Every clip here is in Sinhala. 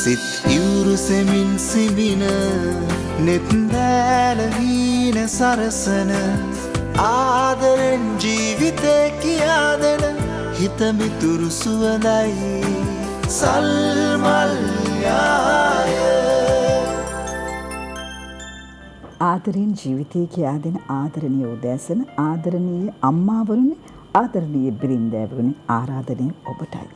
සිත් ඉවුරු සෙමින් සිඹින නෙත්දෑල හීන සරසන ආදරෙන් ජීවිතේ කියා දෙන හිතමිතුරු සුවඳයි සල්මල් යාය. ආදරෙන් ජීවිතේ කියා දෙන ආදරණීය උදෑසන ආදරණීය අම්මාවරුනි ආදරණීය බිරින්දෑවරුනි ආරාධනය ඔබටයි.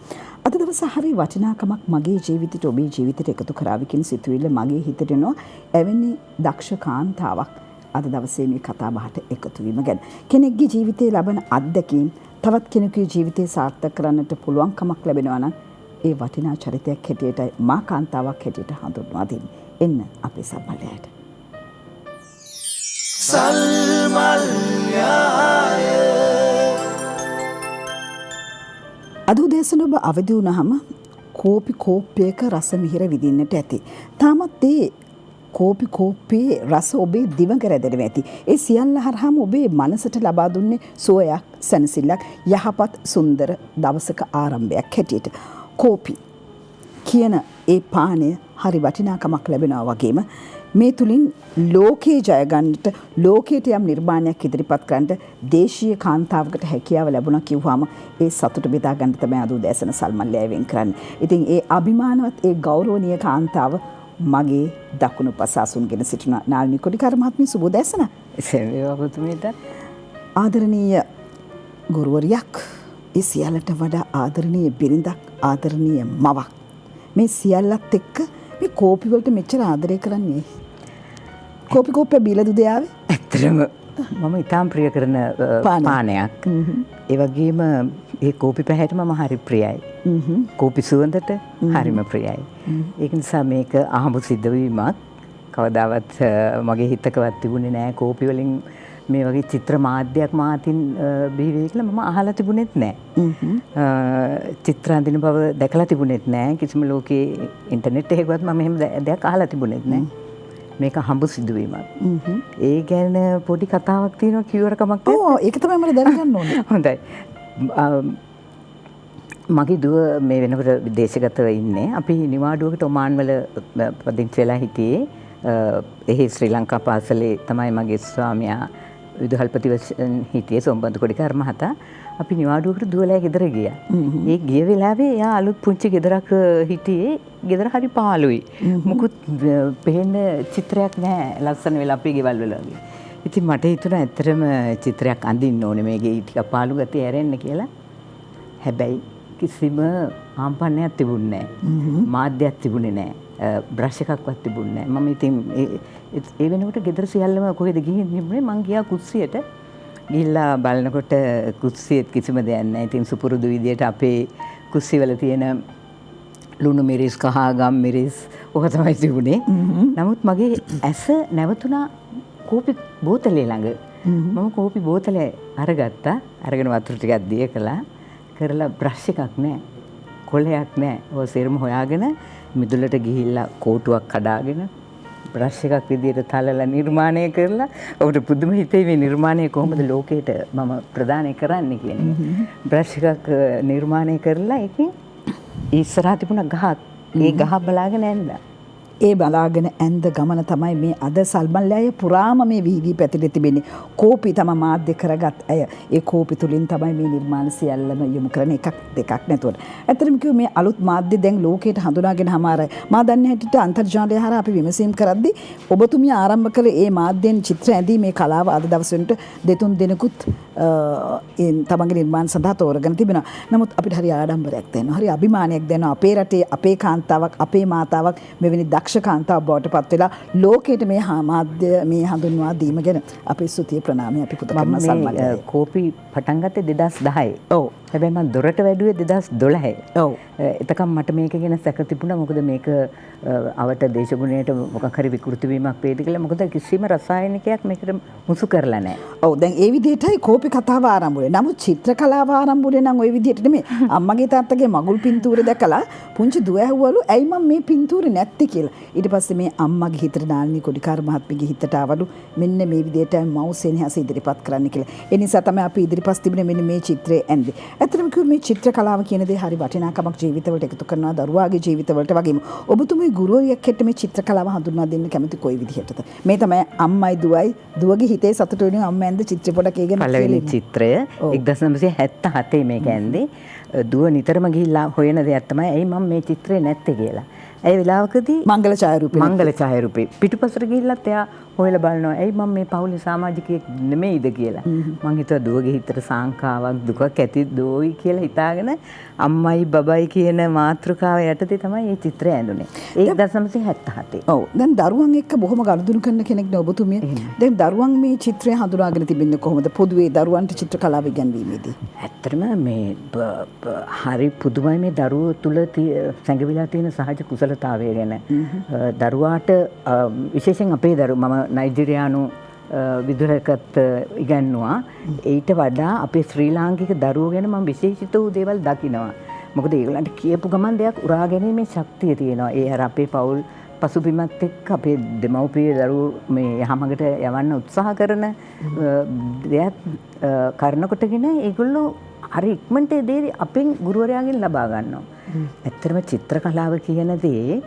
අද දවස හරි වටිනාකමක් මගේ ජීවිතයට ඔබේ ජීවිතයට එකතු කරાવી කියන සිතුවිල්ල මගේ හිතට එනවා. එවැනි දක්ෂ කාන්තාවක් අද දවසේ මේ කතා බහට එකතු වීම ගැන. කෙනෙක්ගේ ජීවිතයේ ලබන අත්දැකීම් තවත් කෙනෙකුගේ ජීවිතේ සාර්ථක කරන්නට පුළුවන්කමක් ලැබෙනවා නම් ඒ වටිනා චරිතයක් හැටියටයි මා කාන්තාවක් හැටියට හඳුන්වා දෙන්නේ. එන්න අපේ සම්මලයට. සල්මල් යාය. අද උදෑසන ඔබ අවදි වුණාම කෝපි කෝප්පයක රස මිහිර විඳින්නට ඇති. තාමත් ඒ කෝපි කෝප්පයේ රස ඔබේ දිවඟ රැඳෙනවා ඇති. ඒ සියල්ල හරහාම ඔබේ මනසට ලබා දුන්නේ සුවයක්, සැනසෙල්ලක්, යහපත් සුන්දර දවසක ආරම්භයක් හැටියට. කෝපි කියන ඒ පානය හරි වටිනාකමක් ලැබෙනවා වගේම මේ තුලින් ලෝකේ ජය ගන්නට ලෝකයට යම් නිර්මාණයක් ඉදිරිපත් කරන්නට දේශීය කාන්තාවකට හැකියාව ලැබුණා කිව්වම ඒ සතුට බෙදා ගන්න තමයි අද උදෑසන සල්මල්ලෑ වෙන් කරන්නේ. ඉතින් ඒ අභිමානවත් ඒ ගෞරවනීය කාන්තාව මගේ දකුණු පසාසුන්ගෙන සිටින නාල්නි කොඩිකාර මහත්මිය සුබ උදෑසන. සේවවතුමිට ආදරණීය ගුරුවරියක්, ඒ සියල්ලට වඩා ආදරණීය බිරිඳක්, ආදරණීය මවක්. මේ සියල්ලත් එක්ක මේ කෝපි වලට මෙච්චර ආදරය කරන්නේ. කෝපි කෝප්පය බීලා දුද යාවේ? ඇත්තටම මම ඉතාම ප්‍රිය කරන පානයක්. ඒ වගේම ඒ කෝපි පැහැයට මම හරි ප්‍රියයි. කෝපි සුවඳට හරිම ප්‍රියයි. ඒක නිසා මේක අහඹු සිද්ධවීමක්. කවදාවත් මගේ හිතකවත් තිබුණේ නෑ කෝපි වලින් මේ වගේ චිත්‍ර මාධ්‍යයක් මාතින් බිහි වෙයි කියලා මම අහලා තිබුණෙත් නෑ. චිත්‍ර අඳින බව දැකලා තිබුණෙත් නෑ. කිසිම ලෝකේ ඉන්ටර්නෙට් එකකවත් මම එහෙම දෙයක් අහලා තිබුණෙත් නෑ. මේක හම්බු සිදුවීමක්. ඒ ගැන පොඩි කතාවක් තියෙනවා කියවර කමක් නැහැ. ඔව් ඒක තමයි මම දැනගන්න ඕනේ. හොඳයි. මගේ දුව මේ වෙනකොට විදේශගතව ඉන්නේ. අපි නිවාඩුවකට ඔමාන් වල පදිංචි වෙලා හිටියේ. එහි ශ්‍රී ලංකා පාසලේ තමයි මගේ ස්වාමියා විදුහල්පති වශයෙන් හිටියේ සොම්බන්දු කොඩිකාර මහතා. අපි නිවාඩුවකට දුවලා ගෙදර ගියා. ඒ ගිය වෙලාවේ එයා අලුත් පුංචි ගෙදරක් හිටියේ. ගෙදර හරි පාළුයි. මුකුත් පේන චිත්‍රයක් නැහැ. ලස්සන වෙලා අපේ ගෙවල් වල වගේ. ඉතින් මට හිතුණා ඇත්තටම චිත්‍රයක් අඳින්න ඕනේ මේකේ ටික පාළු ගතිය ඇරෙන්න කියලා. හැබැයි කිසිම ආම්පන්නයක් තිබුණේ නැහැ. මාධ්‍යයක් තිබුණේ නැහැ. බ්‍රෂ් එකක්වත් තිබුණේ නැහැ. මම ඉතින් ඒ වෙනකොට ගෙදර සියල්ලම කොහෙද ගිහින් ඉන්නේ මං ගියා කුස්සියට. ගිහිල්ලා බලනකොට කුස්සියෙත් කිසිම දෙයක් නැහැ. ඉතින් සුපුරුදු විදියට අපේ කුස්සිවල තියෙන ලුණු මිරිස්, කහ ගම් මිරිස් ඔක තමයි තිබුණේ. නමුත් මගේ ඇස නැවතුණා කෝපි බෝතලේ ළඟ. මම කෝපි බෝතලේ අරගත්තා. අරගෙන වතුර ටිකක් දිය කරලා බ්‍රෂ් එකක් නැහැ. කොලයක් නැහැ. ඔය සෙරම හොයාගෙන මිදුලට ගිහිල්ලා කෝටුවක් කඩාගෙන බ්‍රෂ් එකක් විදියට තලලා නිර්මාණය කරලා ඔබට පුදුම හිතේ මේ නිර්මාණය කොහොමද ලෝකයට මම ප්‍රදානය කරන්නේ කියන එක. බ්‍රෂ් එකක් නිර්මාණය කරලා ඒකෙන් ඉස්සරහා තිබුණ ගහක් ඒ ගහ බලාගෙන ඇන්දා. ඒ බලාගෙන ඇන්ද ගමන තමයි මේ අද සල්මල්ලෑය පුරාම මේ වීවි පැතිරෙ තිබෙන්නේ. කෝපි තම මාධ්‍ය කරගත් අය. ඒ කෝපි තුලින් තමයි මේ නිර්මාණ සියල්ලම යොමු කරන එකක් දෙකක් නැතුවට. ඇත්තටම කිව්ව මේ අලුත් මාධ්‍ය දැන් ලෝකයට හඳුනාගෙන හමාරයි. මා දන්නේ හැටියට අන්තර්ජාලය හරහා අපි විමසීම් කරද්දී ඔබතුමිය ආරම්භ කළ ඒ මාධ්‍යයෙන් චිත්‍ර ඇඳීමේ කලාව අද දවස් වෙනට දෙතුන් දිනකුත් තමන්ගේ නිර්මාණ සඳහා තෝරගෙන තිබෙනවා. නමුත් අපිට හරි ආඩම්බරයක් දැනෙනවා. හරි අභිමානයක් දැනෙනවා. අපේ රටේ අපේ කාන්තාවක් අපේ මාතාවක් මෙවැනි දක්ෂ කාන්තාවක් බවට පත් වෙලා ලෝකයට මේ මාධ්‍ය මේ හඳුන්වා දීම ගැන අපේ ස්තුතිය ප්‍රණාමය අපි පුද කරන සම්මානය. කෝපි පටන් ගත්තේ 2010. ඔව්. හැබැයි මම දොරට වැඩුවේ 2012. ඔව්. එතකම් මට මේක ගැන සැක තිබුණා. මොකද මේක අවට දේශගුණයට මොකක් හරි විකෘති වීමක් වේද කියලා. මොකද කිසිම රසායනිකයක් මේකට මුසු කරලා නැහැ. ඔව් දැන් ඒ විදිහටයි කෝපි කතාව ආරම්භ වුණේ. නමුත් චිත්‍ර කලාව ආරම්භ වුණේ නම් ওই විදිහට නෙමෙයි. අම්මගේ තාත්තගේ මගුල් පින්තූරය දැකලා පුංචි දුව ඇහුවලු ඇයි මම මේ පින්තූරේ නැත්තේ කියලා. ඊට පස්සේ මේ අම්මගේ හිතට නාලිනී කොඩිකාර මහත්මියගේ හිතට ආවලු මෙන්න මේ විදිහට මව් සෙනෙහස ඉදිරිපත් කරන්න කියලා. ඒ නිසා තමයි අපි ඉදිරිපත් තිබුණේ මෙන්න මේ චිත්‍රය ඇන්දේ. ඇත්තටම කිව්වොත් මේ චිත්‍ර කලාව කියන දේ හරි වටිනාකමක් ජීවිතවලට එකතු කරනවා දරුවාගේ ජීවිතවලට වගේම ඔබතුමී ගුරුවරියක් හැටියට මේ චිත්‍ර කලාව හඳුන්වා දෙන්න කැමති කොයි විදිහටද මේ තමයි අම්මයි දුවයි දුවගේ හිතේ සතුට වෙනුවෙන් අම්මා ඇඳ චිත්‍ර පොඩක් ඒගෙන පළවෙනි චිත්‍රය 1977 මේක ඇන්දේ දුව නිතරම ගිහිල්ලා හොයන දෙයක් තමයි ඇයි මම මේ චිත්‍රේ නැත්තේ කියලා. ඒ වෙලාවකදී මංගල ඡායාරූපේ පිටුපසට ගිහිල්ලත් එයා හොයලා බලනවා ඇයි මම මේ පවුලේ සමාජිකයෙක් නෙමෙයිද කියලා. මං හිතුවා දුවගේ හිතට සාංකාවක් දුකක් ඇති දෝයි කියලා හිතාගෙන අම්මයි බබයි කියන මාතෘකාව යටතේ තමයි මේ චිත්‍රය ඇඳුනේ. 1977. ඔව්. දැන් දරුවන් එක්ක බොහොම ගනුදෙනු කරන කෙනෙක් නේ ඔබතුමිය. දැන් දරුවන් මේ චිත්‍රය හඳුනාගෙන තිබෙන්නේ කොහොමද? පොදුවේ දරුවන්ට චිත්‍ර කලාව ඉගැන්වීමේදී. ඇත්තටම මේ හරි පුදුමයි මේ දරුවෝ තුල සැඟවිලා තියෙන සහජ කුසලතාවය ගැන. දරුවාට විශේෂයෙන් අපේ දරුවෝ මම නයිජීරියානු විදුහලකත් ඉගන්නවා. ඊට වඩා අපේ ශ්‍රී ලාංකික දරුවෝ ගැන මම විශේෂිත වූ දේවල් දකිනවා. මොකද ඒගොල්ලන්ට කියපු ගමන් දෙයක් උරා ගැනීමේ ශක්තිය තියෙනවා. ඒ අර අපේ පවුල් පසුබිමත් එක්ක අපේ දෙමව්පිය දරුවෝ මේ යහමඟට යවන්න උත්සාහ කරන දෙයක් කරනකොටගෙන ඒගොල්ලෝ හරි ඉක්මනට ඒ දේ අපෙන් ගුරුවරයාගෙන් ලබා ගන්නවා. ඇත්තටම චිත්‍ර කලාව කියන දේ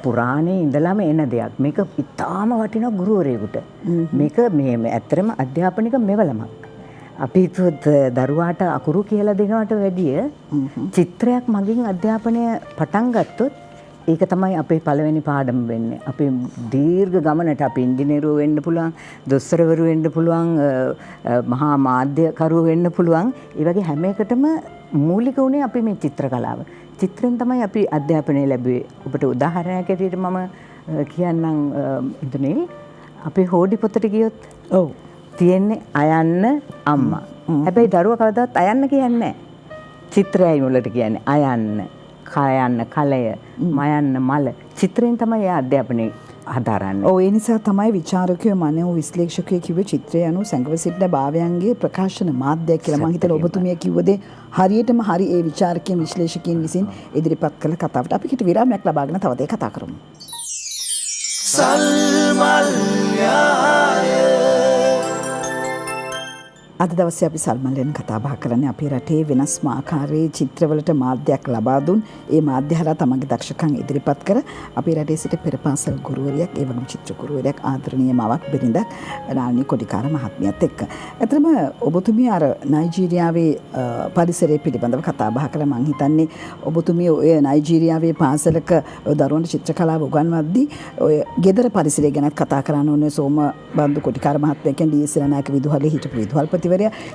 පුරාණේ ඉඳලාම එන දෙයක්. මේක ඉතාම වටිනා ගුරුවරයෙකුට. මේක මේ ඇත්තටම අධ්‍යාපනික මෙවලමක්. අපි දරුවාට අකුරු කියලා දෙනවට වැඩිය චිත්‍රයක් මගින් අධ්‍යාපනය පටන් ගත්තොත් ඒක තමයි අපේ පළවෙනි පාඩම වෙන්නේ. අපි දීර්ඝ ගමනට අපි ඉංජිනේරුවෝ වෙන්න පුළුවන්, දොස්තරවරු වෙන්න පුළුවන්, මහා මාධ්‍යකරුවෝ වෙන්න පුළුවන්. ඒ වගේ හැම එකටම මූලික උනේ අපි මේ චිත්‍ර කලාව. චිත්‍රෙන් තමයි අපි අධ්‍යාපනය ලැබුවේ. ඔබට උදාහරණයක් ඇටියට මම කියන්නම් ඉන්දුනේ අපේ හෝඩි පොතට ගියොත් ඔව් තියෙන්නේ අයන්න අම්මා. හැබැයි දරුවා කවදාවත් අයන්න කියන්නේ නැහැ. චිත්‍රයයි මුලට කියන්නේ අයන්න, කයන්න කලය, මයන්න මල. චිත්‍රයෙන් තමයි ඒ අධ්‍යාපනය හදාරන්නේ. ඔව් ඒ නිසා තමයි විචාරකයෝ මනෝ විශ්ලේෂකයෝ කිව්වේ චිත්‍රය අනුව සැඟව සිටින භාවයන්ගේ ප්‍රකාශන මාධ්‍යයක් කියලා. මම හිතලා ඔබතුමිය කිව්ව දේ හරියටම හරි ඒ විචාරකයන් විශ්ලේෂකයන් විසින් ඉදිරිපත් කළ කතාවට අපි කිට විරාමයක් ලබාගෙන තව දෙයක් කතා කරමු. සල්මල්යාය අද දවසේ අපි සල්මන් ගැන කතා බහ කරන්නේ අපේ රටේ වෙනස්ම ආකාරයේ චිත්‍රවලට මාධ්‍යයක් ලබා දුන් ඒ මාධ්‍ය හරහා තමන්ගේ දක්ෂකම් ඉදිරිපත් කර අපේ රටේ සිට පෙරපාසල් ගුරුවරියක් ඒ වගේම චිත්‍ර ගුරුවරියක් ආදරණීය මවක් බිරිඳක් නානි කොඩිකාර මහත්මියත් එක්ක. ඇත්තටම ඔබතුමිය අර නයිජීරියාවේ පරිසරය පිළිබඳව කතා බහ කළා. මං හිතන්නේ ඔබතුමිය ඔය නයිජීරියාවේ පාසලක දරුවන්ට චිත්‍ර කලාව උගන්වද්දී ඔය ගෙදර පරිසරය ගැන කතා කරන්න ඕනේ. සෝම බන්දු කොඩිකාර මහත්මයා කියන්නේ ඩී.එස්. නායක විදුහලේ හිටපු විදුහල්පති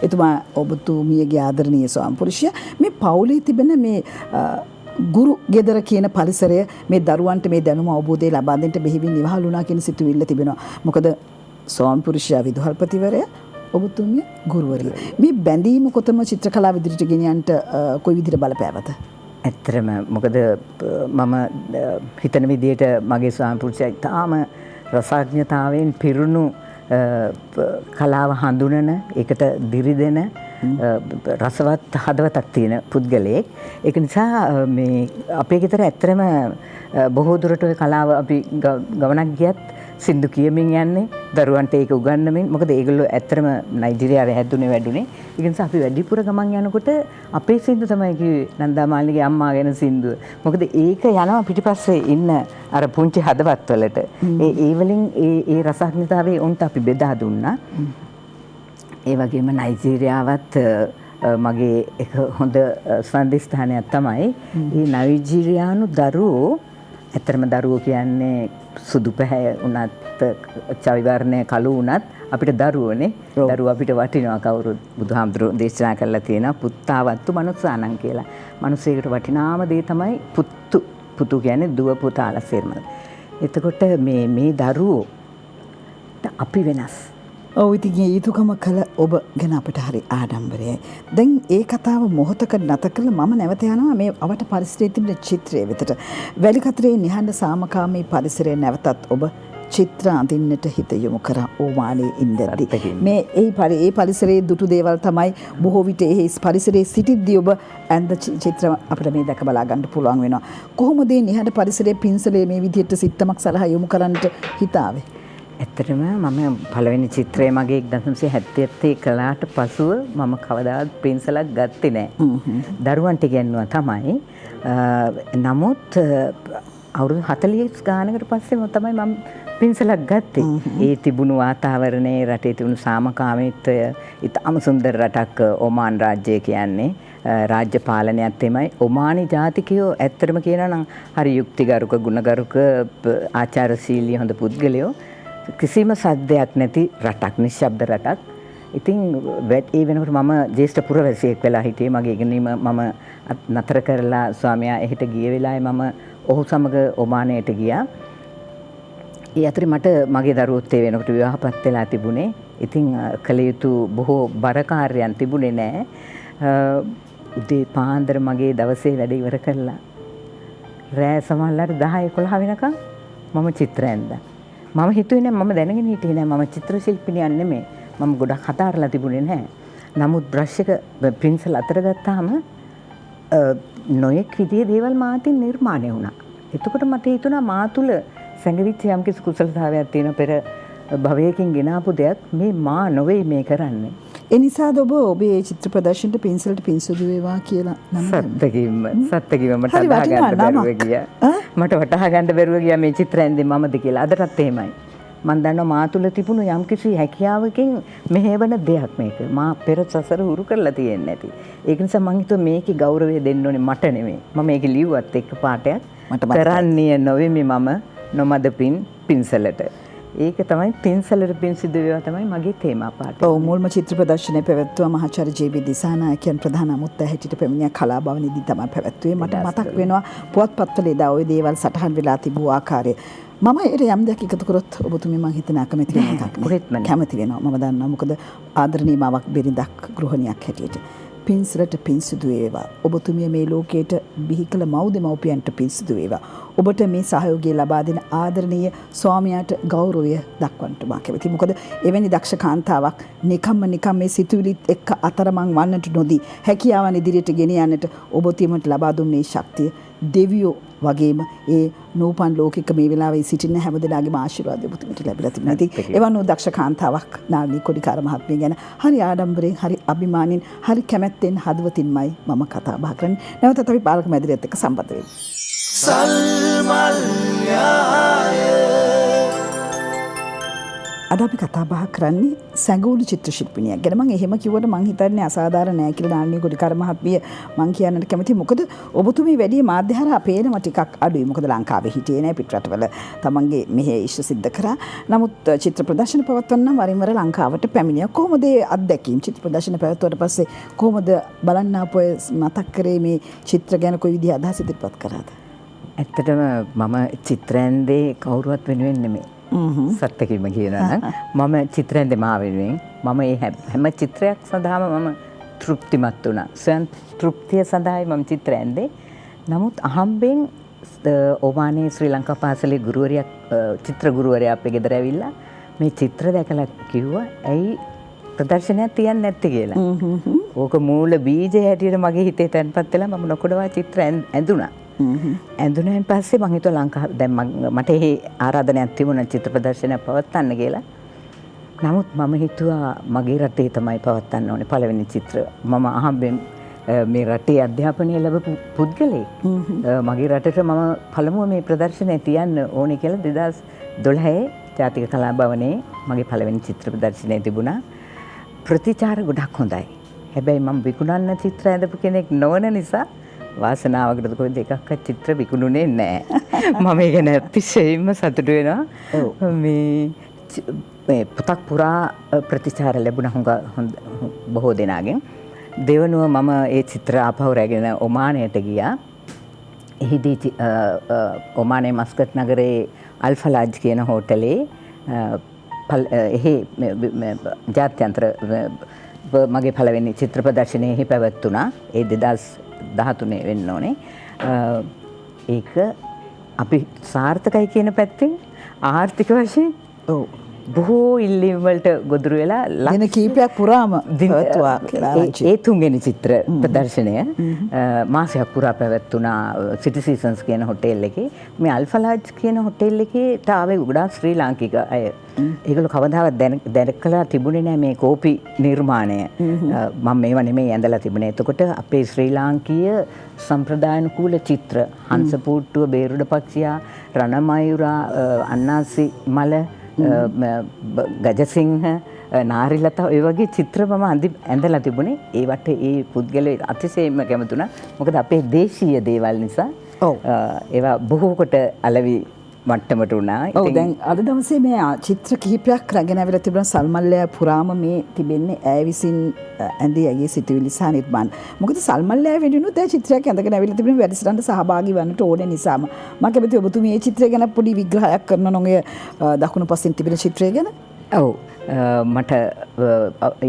එතුමා ඔබතුමියගේ ආදරණීය ස්වාමිපුරුෂයා මේ පවුලේ තිබෙන මේ ගුරු ගෙදර කියන පරිසරය මේ දරුවන්ට මේ දැනුම අවබෝධය ලබා දෙන්න බෙහෙවින් ඉවහල් වුණා කියන සිතුවිල්ල තිබෙනවා. මොකද ස්වාමිපුරුෂයා විදුහල්පතිවරයා ඔබතුමිය ගුරුවරිය. මේ බැඳීම කොතම චිත්‍ර කලාව ඉදිරියට ගෙනියන්නට කොයි විදිහට බලපෑවද? ඇත්තටම මොකද මම හිතන විදිහට මගේ ස්වාමිපුරුෂයා තාම රසඥතාවයෙන් පිරුණු කලාව හඳුනන ඒකට දිරිදෙන රසවත් හදවතක් තියෙන පුද්ගලයෙක්. ඒක නිසා මේ අපේ ගෙදර ඇත්තටම බොහෝ දුරට ඔය කලාව අපි ගමනක් ගියත් සින්දු කියමින් යන්නේ දරුවන්ට ඒක උගන්වමින්. මොකද ඒගොල්ලෝ ඇත්තටම නයිජීරියාවේ හැදුනේ වැඩුනේ. ඒක නිසා අපි වැඩිපුර ගමන් යනකොට අපේ සින්දු තමයි කිව්වේ නන්දා මාලිනීගේ අම්මා ගැන සින්දුව. මොකද ඒක යනවා පිටිපස්සේ ඉන්න අර පුංචි හදවත්වලට. ඒ වලින් ඒ රසඥතාවයේ උන්ට අපි බෙදා දුන්නා. ඒ වගේම නයිජීරියාවත් මගේ එක හොඳ සන්දිස්ථානයක් තමයි. මේ නයිජීරියානු දරුවෝ ඇත්තටම දරුවෝ කියන්නේ සුදු පැහැ උනත් චවිවර්ණය කළු උනත් අපිට දරුවෝනේ. දරුවෝ අපිට වටිනවා. කවුරුත් බුදුහාමුදුරුවෝ දේශනා කරලා තියෙනවා පුත්තාවත්තු මනුස්සානං කියලා. මිනිසෙකුට වටිනාම දේ තමයි පුත්තු. පුතු කියන්නේ දුව පුතාලා සේරම. එතකොට මේ දරුවෝ අපි වෙනස්. ඔව් ඉතින් ඒ යුතුයකම කළ ඔබ ගැන අපිට හරි ආඩම්බරයයි. දැන් ඒ කතාව මොහොතකට නැත කළා මම නැවත යනවා මේ අවට පරිසරයේ තිබෙන චිත්‍රය වෙතට. වැලිකතරේ නිහඬ සාමකාමී පරිසරයේ නැවතත් ඔබ චිත්‍ර අඳින්නට හිත යොමු කර ඕමානේ ඉඳද්දි මේ ඒ පරිසරයේ දුටු දේවල් තමයි බොහෝ විට ඒ පරිසරයේ සිටිද්දී ඔබ ඇඳ චිත්‍ර අපිට මේ දැක බලා ගන්න පුළුවන් වෙනවා. කොහොමද මේ නිහඬ පරිසරයේ පින්සලේ මේ විදිහට සිත්තමක් සලහා යොමු කරන්නට හිතාවේ? ඇත්තටම මම පළවෙනි චිත්‍රය මගේ 1977 කළාට පසුව මම කවදාවත් පින්සලක් ගත්තේ නැහැ. දරුවන්ට ඉගෙනුවා තමයි. නමුත් අවුරුදු 40 ගානකට පස්සේ තමයි මම පින්සලක් ගත්තේ. ඒ තිබුණු වාතාවරණය, රටේ තිබුණු සාමකාමීත්වය, ඉතාම සුන්දර රටක් ඔමාන් රාජ්‍යය කියන්නේ. රාජ්‍ය පාලනයත් එමය. ඔමානි ජාතිකයෝ ඇත්තටම කියනවා නම් හරි යුක්තිගරුක, ගුණගරුක, ආචාරශීලී හොඳ පුද්ගලයෝ. කිසිම සද්දයක් නැති රටක්, නිශ්ශබ්ද රටක්. ඉතින් ඒ වෙනකොට මම ජ්‍යෙෂ්ඨ පුරවැසියෙක් වෙලා හිටියේ. මගේ ඉගෙනීම මම නතර කරලා ස්වාමියා එහෙට ගිය වෙලාවේ මම ඔහු සමග ඔමානයට ගියා. ඒ අතරේ මට මගේ දරුවොත් ඒ වෙනකොට විවාහපත් වෙලා තිබුණේ. ඉතින් කළ යුතු බොහෝ බර කාර්යයන් තිබුණේ නැහැ. උදේ පාන්දර මගේ දවසේ වැඩ ඉවර කරලා රෑ සමහරවිට 10 11 වෙනකම් මම චිත්‍ර ඇඳලා. මම හිතුවේ නෑ, මම දැනගෙන හිටියේ නෑ මම චිත්‍ර ශිල්පිනියක් නෙමෙයි. මම ගොඩක් හදාarලා තිබුණේ නෑ. නමුත් බ්‍රෂ් එක පින්සල් අතර ගත්තාම නොයෙක් විදිහේ දේවල් මාතින් නිර්මාණය වුණා. එතකොට මට හිතුණා මා තුල සැඟවිච්ච යම්කිසි කුසලතාවයක් තියෙන පෙර භවයකින් ගෙනාපු දෙයක් මේ මා නොවේ මේ කරන්නේ. ඒ නිසාද ඔබ ඔබේ චිත්‍ර ප්‍රදර්ශනට පින්සලට පින්සුදු වේවා කියලා නම් සත්‍යකින්ම මට වටහා ගන්න බැරුව ගියා. මට වටහා ගන්න බැරුව ගියා මේ චිත්‍ර ඇඳේ මමද කියලා. අදටත් එහෙමයි. මම දන්නවා මා තුල තිබුණු යම්කිසි හැකියාවකින් මෙහෙවන දෙයක් මේක. මා පෙර සසර හුරු කරලා තියෙන්නේ නැති. ඒක නිසා මම හිතුවා මේකේ ගෞරවය දෙන්න ඕනේ මට නෙමෙයි. මම මේක ලිව්වත් එක්ක පාඩයක් කරන්නේ නොවෙමි මම නොමද පින්සලට. ඒක තමයි පින්සලට පින් සිදු වේවා තමයි මගේ තේමා පාඩය. ඔව්, මුල්ම චිත්‍ර ප්‍රදර්ශනය පැවැත්වුවා මහාචාර්ය ජේ.බී. දිසානායකයන් ප්‍රධාන අමුත්තා හැටියට පැමිණිය කලාභවනයේදී තමයි පැවැත්වුවේ. මට මතක් වෙනවා පුවත්පත්වල එදා ওই දේවල් සටහන් වෙලා තිබූ ආකාරය. මම ඒට යම් දෙයක් එකතු කරොත් ඔබතුමී මං හිතන අකමැති වෙන එකක් නේ. කැමති වෙනවා. මම දන්නවා මොකද ආදරණීය මාවක් බිරිඳක් ගෘහණියක් හැටියට. පින්සලට පින් සිදු වේවා. ඔබතුමිය මේ ලෝකයට බිහි කළ මව් දෙමව්පියන්ට පින් සිදු වේවා. ඔබට මේ සහයෝගය ලබා දෙන ආදරණීය ස්වාමියාට ගෞරවය දක්වන්නට මා කැමතියි. මොකද එවැනි දක්ෂ කාන්තාවක් නිකම් මේ සිතුවිලිත් එක්ක අතරමං වන්නට නොදී හැකියාවන් ඉදිරියට ගෙන යන්නට ඔබතුමියට ලබා දුන්නේ ශක්තිය දෙවියෝ වගේම ඒ නූපන් ලෝකික මේ වෙලාවේ සිටින හැම දෙනාගේම ආශිර්වාදය ඔබතුමියට ලැබිලා තිබෙනවා. ඉතින් එවන් වූ දක්ෂ කාන්තාවක් නානී කොඩිකාර මහත්මිය ගැන හරි ආඩම්බරයෙන්, හරි අභිමානෙන්, හරි කැමැත්තෙන්, හදවතින්මයි මම කතා බහ කරන්නේ. නැවතත් අපි පාලක මැදිරියත් එක්ක සම්බන්ධ වෙමු. අද අපි කතා බහ කරන්නේ සැඟවුණු චිත්‍ර ශිල්පිනියක් ගැන. මම එහෙම කිව්වට මං හිතන්නේ අසාධාරණ නෑ කියලා නානී කොඩිකාර මහත්මිය මං කියන්නට කැමතියි. මොකද ඔබතුමී වැඩි මාධ්‍ය හරහා පේනවා ටිකක් අඩුයි. මොකද ලංකාවේ හිටියේ නෑ, පිටරටවල තමන්ගේ මෙහෙය ඉෂ්ට සිද්ධ කරා. නමුත් චිත්‍ර ප්‍රදර්ශන පවත්වන්න වරින් වර ලංකාවට පැමිණියා. කොහොමද ඒ අත්දැකීම්? චිත්‍ර ප්‍රදර්ශන පැවැත්වුවට පස්සේ කොහොමද බලන්න ආපු අය මතක් කරේ මේ චිත්‍ර ගැන කොයි විදිහ අදහස් ඉදිරිපත් කරාද? ඇත්තටම මම චිත්‍ර ඇන්දේ කවුරුවත් වෙනුවෙන් නෙමෙයි. සත්‍යකින්ම කියනවා නම් මම චිත්‍ර ඇන්දේ මා වෙනුවෙන්. මම මේ හැම චිත්‍රයක් සඳහාම මම තෘප්තිමත් වුණා. ස්වයං තෘප්තිය සඳහායි මම චිත්‍ර ඇන්දේ. නමුත් අහම්බෙන් ඔමානයේ ශ්‍රී ලංකා පාසලේ ගුරුවරියක්, චිත්‍ර ගුරුවරයා අපේ ගෙදර ඇවිල්ලා මේ චිත්‍ර දැකලා කිව්වා ඇයි ප්‍රදර්ශනයක් තියන්නේ නැත්තේ කියලා. ඕක මූල බීජය හැටියට මගේ හිතේ තැන්පත් වෙලා මම නොකොඩවා චිත්‍ර ඇඳුණා. ඇඳුනෙන් පස්සේ මං හිතුවා ලංකාව දැන් මට ඒ ආරාධනයක් තිබුණා චිත්‍ර ප්‍රදර්ශනයක් පවත්වන්න කියලා. නමුත් මම හිතුවා මගේ රටේ තමයි පවත්වන්න ඕනේ පළවෙනි චිත්‍ර. මම අහම්බෙන් මේ රටේ අධ්‍යාපනය ලැබපු පුද්ගලෙක්. මගේ රටට මම පළමුව මේ ප්‍රදර්ශනය තියන්න ඕනේ කියලා 2012 ජාතික කලා භවනයේ මගේ පළවෙනි චිත්‍ර ප්‍රදර්ශනය තිබුණා. ප්‍රතිචාර ගොඩක් හොඳයි. හැබැයි මම විකුණන්න චිත්‍ර ඇඳපු කෙනෙක් නොවන නිසා වාසනාවකට කොහෙද එකක්වත් චිත්‍ර විකුණුනේ නැහැ. මම ඒක ගැන අතිශයින්ම සතුටු වෙනවා. මේ පොතක් පුරා ප්‍රතිචාර ලැබුණා බොහෝ දෙනාගෙන්. දෙවනුව මම ඒ චිත්‍ර ආපහු රැගෙන ඔමානයට ගියා. එහිදී ඔමානයේ මස්කට් නගරයේ අල්ෆලාජ් කියන හෝටලේ ජාත්‍යන්තර මගේ පළවෙනි චිත්‍ර ප්‍රදර්ශනය එහි පැවැත්වුණා. ඒ 2013 වෙන්න ඕනේ. ඒක අපි සාර්ථකයි කියන පැත්තෙන් ආර්ථික වශයෙන් බොහෝ ඉල්ලීම් වලට ගොදුරු වෙලා දින කීපයක් පුරාම පැවැත්වුවා කියලා ආරංචි. ඒ තුන්වෙනි චිත්‍ර ප්‍රදර්ශනය මාසයක් පුරා පැවැත්වුණා සිටි සීසන්ස් කියන හොටෙල් එකේ. මේ අල්ෆා ලාජ් කියන හොටෙල් එකේට ආවේ ගොඩාක් ශ්‍රී ලාංකික අය. ඒගොල්ලෝ කවදාවත් දැකලා තිබුණේ නැහැ මේ කෝපි නිර්මාණය. මම මේවා නෙමෙයි ඇඳලා තිබුණේ. එතකොට අපේ ශ්‍රී ලාංකීය සම්ප්‍රදායනුකූල චිත්‍ර හංසපූට්ටුව, බේරුඩ පක්ෂියා, රණමයුරා, අන්නාසි මල, ගජසිංහ, නාරිලතා ඔය වගේ චිත්‍ර මම ඇඳලා තිබුණේ. ඒවට ඒ පුද්ගලයෝ අතිශයින්ම කැමතුණා. මොකද අපේ දේශීය දේවල් නිසා. ඒවා බොහෝ කොට අලවි මට්ටමට වුණා. ඔව් දැන් අද දවසේ මේ චිත්‍ර කිහිපයක් රැගෙන ඇවිල්ලා තිබුණා සල්මල්ලෑ පුරාම මේ තිබෙන්නේ ඇය විසින් ඇඳේ ඇගේ සිතුවිලි සහ නිර්මාණ. මොකද සල්මල්ලෑ වෙනුනුත් ඒ චිත්‍රයක් ඇඳගෙන ඇවිල්ලා තිබුණේ වැඩසටහනට සහභාගී වන්නට ඕනේ නිසාම. මම කැමතියි ඔබතුමී මේ චිත්‍රය ගැන පොඩි විග්‍රහයක් කරනවා නම් ඔය දකුණු පසින් තිබෙන චිත්‍රය ගැන. ඔව් මට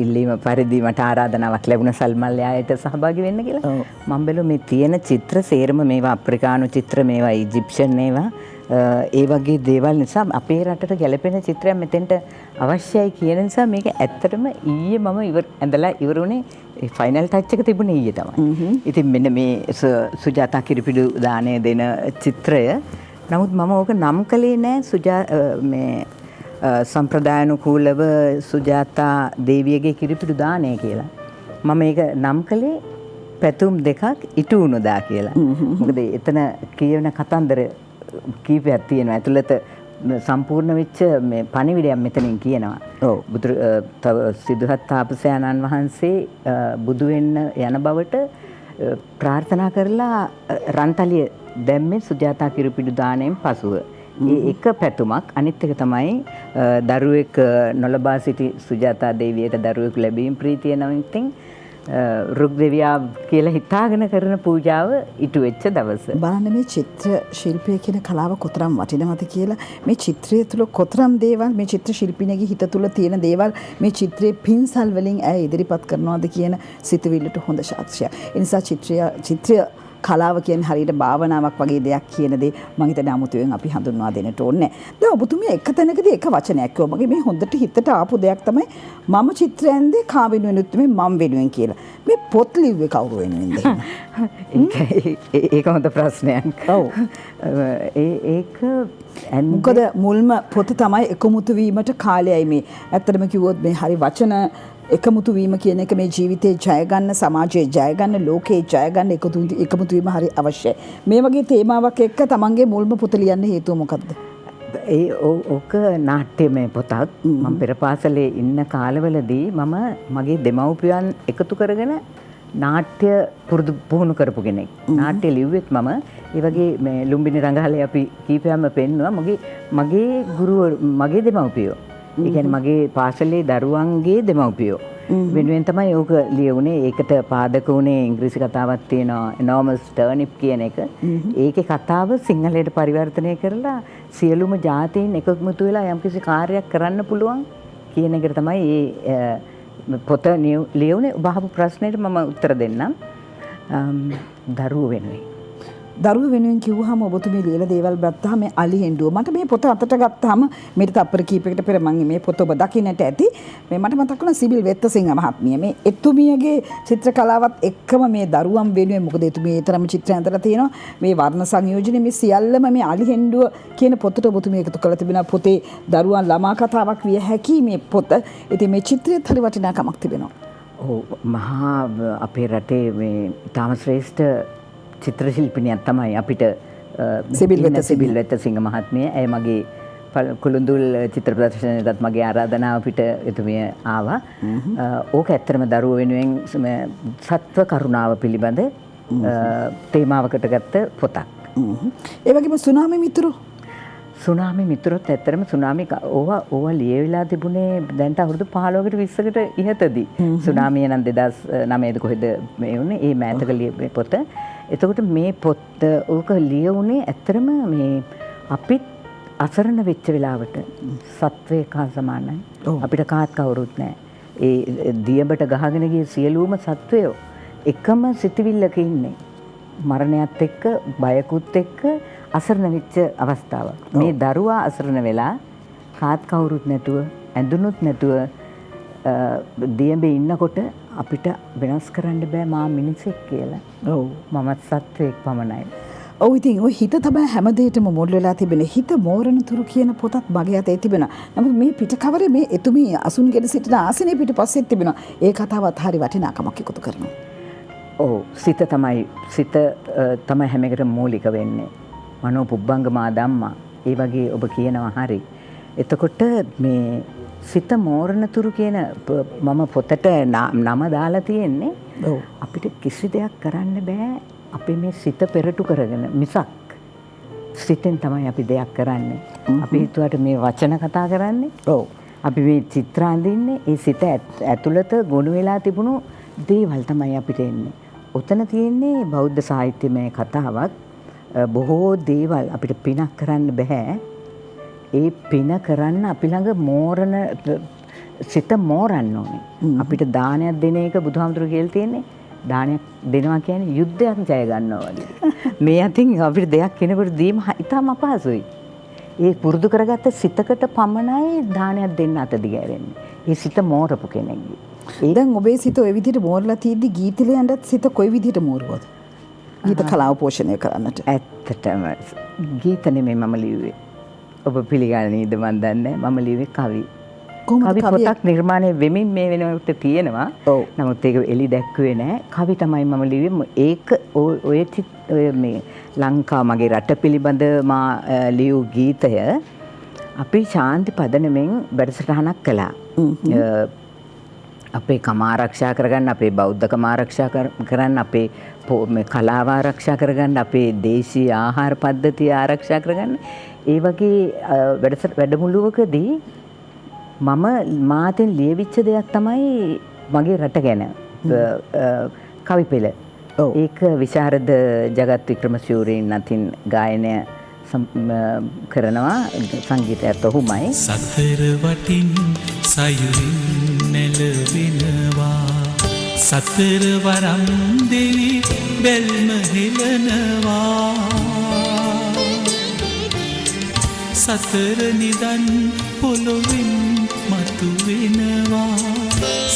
ඉල්ලීම පරිදි මට ආරාධනාවක් ලැබුණ සල්මල්ලෑයට සහභාගී වෙන්න කියලා. මම බැලුවා මේ තියෙන චිත්‍ර සේරම මේවා අප්‍රිකානු චිත්‍ර, මේවා ඊජිප්ෂන් ඒවා ඒ වගේ දේවල් නිසා අපේ රටට ගැලපෙන චිත්‍රයක් මෙතෙන්ට අවශ්‍යයි කියන නිසා මේක ඇත්තටම ඊයේ මම ඇඳලා ඉවර වුණේ. ෆයිනල් ටච් එක තිබුණේ ඊයේ තමයි. ඉතින් මෙන්න මේ සුජාතා කිරිපිඩු දාණය දෙන චිත්‍රය. නමුත් මම ඕක නම් කළේ නෑ මේ සම්ප්‍රදායනුකූලව සුජාතා දේවියගේ කිරිපිඩු දාණය කියලා. මම ඒක නම් කළේ පැතුම් දෙකක් ඉටු වුණදා කියලා. මොකද එතන කියවෙන කතන්දර කීපයක් තියෙනවා. ඇතුළත සම්පූර්ණ වෙච්ච මේ පණිවිඩයක් මෙතනින් කියනවා. ඔව්. සිදුහත් තාපසයන්න් වහන්සේ බුදු වෙන්න යන බවට ප්‍රාර්ථනා කරලා රන්තලිය දැම්මේ සුජාතා කිරිපිඩු දාණයෙන් පසුව. ඒ එක පැතුමක්. අනිත් එක තමයි දරුවෙක් නොලබා සිටි සුජාතා දේවියට දරුවෙකු ලැබීම ප්‍රීතිය නමින් රුක් දෙවියා කියලා හිතාගෙන කරන පූජාව ඉටු වෙච්ච දවස. බලන්න මේ චිත්‍ර ශිල්පය කියන කලාව කොතරම් වටිනවද කියලා. මේ චිත්‍රය තුළ කොතරම් දේවල්, මේ චිත්‍ර ශිල්පිනියගේ හිත තුළ තියෙන දේවල් මේ චිත්‍රයේ පින්සල් වලින් ඇය ඉදිරිපත් කරනවාද කියන සිතුවිල්ලට හොඳ සාක්ෂියක්. ඒ නිසා චිත්‍රය කලාව කියන්නේ හරියට භාවනාවක් වගේ දෙයක් කියන දේ මම හිතන්නේ 아무තුවෙන් අපි හඳුන්වා දෙන්නට ඕනේ. දැන් ඔබතුමිය එක තැනකදී එක වචනයක් කිව්වා. මගේ මේ හොඳට හිතට ආපු දෙයක් තමයි මම චිත්‍රය ඇඳේ කා වෙනුවෙනුත් මේ මම වෙනුවෙන් කියලා. මේ පොත් ලිව්වේ කවුරු වෙනුවෙන්ද? ඒක හොඳ ප්‍රශ්නයක්. ඔව්. ඒක මොකද මුල්ම පොත තමයි එකමුතු වීමට කාලයයි මේ. ඇත්තටම කිව්වොත් මේ හරි වචන එකමුතු වීම කියන එක මේ ජීවිතේ ජය ගන්න, සමාජයේ ජය ගන්න, ලෝකේ ජය ගන්න එකමුතු වීම හරි අවශ්‍යයි. මේ වගේ තේමාවක් එක්ක තමන්ගේ මුල්ම පොත ලියන්න හේතුව මොකද්ද? ඕක නාට්‍යමය පොතක්. මම පෙර පාසලේ ඉන්න කාලවලදී මම මගේ දෙමව්පියන් එකතු කරගෙන නාට්‍ය පුහුණු කරපු කෙනෙක්. නාට්‍ය ලිව්වෙත් මම. ඒ වගේ මේ ලුම්බිනි රංගහලේ අපි කීපයක්ම පෙන්නුවා. මගේ ගුරුවරු මගේ දෙමව්පියෝ. ඒ කියන්නේ මගේ පාසලේ දරුවන්ගේ දෙමව්පියෝ වෙනුවෙන් තමයි ඕක ලියුනේ. ඒකට පාදක වුණේ ඉංග්‍රීසි කතාවක් තියෙනවා enormous turnip කියන එක. ඒකේ කතාව සිංහලයට පරිවර්තනය කරලා සියලුම ජාතීන් එකමුතු වෙලා යම්කිසි කාර්යයක් කරන්න පුළුවන් කියන එකට තමයි මේ පොත ලියුනේ. ඔබ අහපු ප්‍රශ්නෙට මම උත්තර දෙන්නම්. දරුවෝ වෙනුවෙන්. දරුවෝ වෙනුවෙන් කිව්වහම ඔබතුමී ලියලා දේවල් ගත්තාම මේ අලි හෙන්ඩුව මට මේ පොත අතට ගත්තාම මේක තප්පර කීපයකට පෙර මම මේ පොත ඔබ දකින්නට ඇති. මේ මට මතක් වුණා සිබිල් වෙත්තසිංහ මහත්මිය. මේ එතුමියගේ චිත්‍ර කලාවත් එක්කම මේ දරුවන් වෙනුවෙන් මොකද එතුමිය ඒ තරම් චිත්‍ර ඇඳලා තියෙනවා. මේ වර්ණ සංයෝජනේ මේ සියල්ලම මේ අලි හෙන්ඩුව කියන පොතට ඔබතුමිය එකතු කරලා තිබෙනවා. පොතේ දරුවන් ළමා කතාවක් විය හැකි මේ පොත. ඉතින් මේ චිත්‍රයත් හරි වටිනාකමක් තිබෙනවා. ඔව් මහා අපේ රටේ මේ තාම ශ්‍රේෂ්ඨ චිත්‍ර ශිල්පිනියක් තමයි අපිට සිබිල් වෙත්තසිංහ මහත්මිය. ඇය මගේ කුළුඳුල් චිත්‍ර ප්‍රදර්ශනයටත් මගේ ආරාධනාව පිට එතුමිය ආවා. ඕක ඇත්තටම දරුවෝ වෙනුවෙන් සත්ව කරුණාව පිළිබඳ තේමාවකට ගත්ත පොතක්. ඒ වගේම සුනාමි මිතුරු මිතුරොත් ඇත්තටම සුනාමි ඕවා ලියවිලා තිබුණේ දැන්ට අවුරුදු 15කට 20කට ඉහතදී. සුනාමිය නම් 2009 කොහෙද මේ වුණේ? ඒ මෑතක ලියපු පොත. එතකොට මේ පොත් ඕක ලියුනේ ඇත්තටම මේ අපිත් අසරණ වෙච්ච වෙලාවට සත්වයක සමානයි. අපිට කාත් කවුරුත් නැහැ. ඒ දියබට ගහගෙන ගිය සියලුම සත්වයෝ එකම සිතවිල්ලක ඉන්නේ. මරණයත් එක්ක බයකුත් එක්ක අසරණ වෙච්ච අවස්ථාවක්. මේ දරුවා අසරණ වෙලා කාත් කවුරුත් නැතුව ඇඳුනුත් නැතුව දියඹේ ඉන්නකොට අපිට වෙනස් කරන්න බෑ මා මිනිසෙක් කියලා. ඔව්. මමත් සත්වයෙක් පමණයි. ඔව් ඉතින් ඔය හිත තමයි හැමදේටම මොල් වෙලා තිබෙන. හිත මෝරණ තුරු කියන පොතත් මගේ අතේ තිබෙනවා. නමුත් මේ පිටකවරේ මේ එතුමී අසුන්ගෙන සිටින ආසනයේ පිටපස්සෙත් තිබෙනවා. ඒ කතාවත් හරි වටිනාකමක් එකතු කරනවා. ඔව් සිත තමයි හැම එකටම මූලික වෙන්නේ. මනෝ පුබ්බංගමා ධම්මා. ඒ වගේ ඔබ කියනවා හරි. එතකොට මේ සිත මෝරණ තුරු කියන මම පොතට නම දාලා තියෙන්නේ. ඔව්. අපිට කිසි දෙයක් කරන්න බෑ. අපි මේ සිත පෙරටු කරගෙන මිසක් සිතෙන් තමයි අපි දෙයක් කරන්නේ. අපි හිතුවට මේ වචන කතා කරන්නේ. ඔව්. අපි මේ චිත්‍ර අඳින්නේ ඒ සිත ඇතුළත ගොනු වෙලා තිබුණු දේවල් තමයි අපිට එන්නේ. ඔතන තියෙන්නේ බෞද්ධ සාහිත්‍යමය කතාවක්. බොහෝ දේවල් අපිට පිනක් කරන්න බෑ. ඒ පින කරන්න අපි ළඟ මෝරණ සිත මෝරන්න ඕනේ. අපිට දානයක් දෙන එක බුදුහාමුදුරුවෝ කියලා තියෙන්නේ. දානයක් දෙනවා කියන්නේ යුද්ධයක් ජය ගන්නවා වගේ. මේ අතින් අපිට දෙයක් කෙනෙකුට දීම ඉතාම අපහසුයි. ඒ පුරුදු කරගත්ත සිතකට පමණයි දානයක් දෙන්න අත දිගෑරෙන්නේ. ඒ සිත මෝරපු කෙනෙක්ගේ. දැන් ඔබේ සිත ඔය විදිහට මෝරලා තියෙද්දි ගීත ලියන්නත් සිත කොයි විදිහට මෝරුවද? ගීත කලාව පෝෂණය කරන්නට. ඇත්තටම ගීත නෙමෙයි මම ලිව්වේ. ඔබ පිළිගන්නේද මන් දන්නේ. මම ලිව්වේ කවි. කවි පොතක් නිර්මාණය වෙමින් මේ වෙනකොට තියෙනවා. නමුත් ඒක එලි දැක්කුවේ නැහැ. කවි තමයි මම ලිව්වේ. ඒක ඔය මේ ලංකා මගේ රට පිළිබඳ මා ලියූ ගීතය අපි ශාන්ති පදනමෙන් වැඩසටහනක් කළා. අපේ කම ආරක්ෂා කරගන්න, අපේ බෞද්ධකම ආරක්ෂා කරන්න, අපේ කලාව ආරක්ෂා කරගන්න, අපේ දේශීය ආහාර පද්ධතිය ආරක්ෂා කරගන්න. ඒ වගේ වැඩමුළුවකදී මම මාතෙන් ලියවිච්ච දෙයක් තමයි මගේ රට ගැන කවි පෙළ. ඒක විශාරද ජගත් වික්‍රමශූරීන් අතින් ගායනය කරනවා. සංගීතයත් ඔහුමයි. සතර වටින් සයුරින් නැලවෙනවා, සතර වරම් දෙවි බැල්ම හෙලනවා, සතර නිදන් පොළොවෙන් මතු වෙනවා,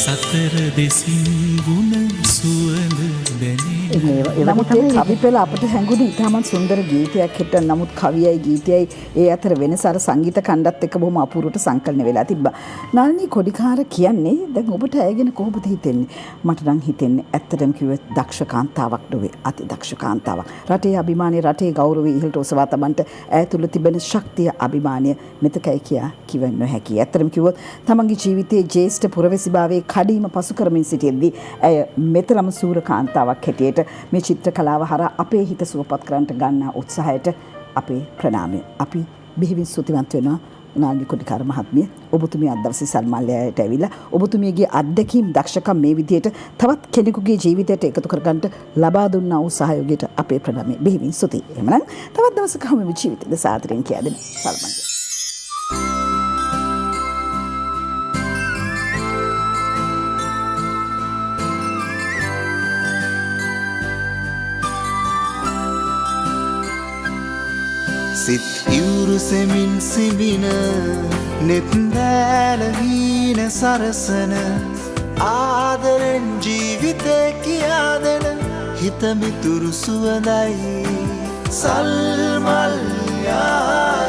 සතර දෙසින් ගුණ සුවඳ දැනේ. නමුත් මේ කවි පෙළ අපට හැඟුණේ ඉතාමත් සුන්දර ගීතයක් හිට. නමුත් කවියයි ගීතයයි ඒ අතර වෙනස අර සංගීත කණ්ඩත් එක්ක බොහොම අපූර්වට සංකලන වෙලා තිබ්බා. නාලිනී කොඩිකාර කියන්නේ දැන් ඔබට ඇයගෙන කොහොමද හිතෙන්නේ? මට නම් හිතෙන්නේ ඇත්තටම කිව්වොත් දක්ෂ කාන්තාවක් නෙවෙයි, අති දක්ෂ කාන්තාවක්. රටේ අභිමානය, රටේ ගෞරවය ඉහළට ඔසවා තබන්නට ඇය තුළ තිබෙන ශක්තිය, අභිමානය මෙතකයි කියා කිව නොහැකියි. ඇත්තටම කිව්වොත් තමන්ගේ ජීවිතයේ ජ්‍යෙෂ්ඨ පුරවැසිභාවයේ කඩීම පසු කරමින් සිටියදී ඇය මෙතරම් සූර කාන්තාවක් හැටියට මේ චිත්‍ර කලාව හරහා අපේ හිත සුවපත් කරන්නට ගන්නා උත්සාහයට අපේ ප්‍රණාමය. අපි බෙහෙවින් ස්තුතිවන්ත වෙනවා නාලිනී කොඩිකාර මහත්මිය. ඔබතුමිය අද දවසේ සල්මල්ලයට ඇවිල්ලා ඔබතුමියගේ අත්දැකීම්, දක්ෂකම් මේ විදියට තවත් කෙනෙකුගේ ජීවිතයට එකතු කරගන්න ලබා දුන්නා වූ සහයෝගයට අපේ ප්‍රණාමය. බෙහෙවින් ස්තුතියි. එහෙමනම් තවත් දවසක හැම ජීවිතේ සාදරයෙන් කියදෙන සල්මල්ල. සිත් ඉවුරු සෙමින් සිඹින, නෙත් දැල හීන සරසන, ආදරෙන් ජීවිතේ කියා දෙන හිත මිතුරු සුවඳයි සල්මල් යා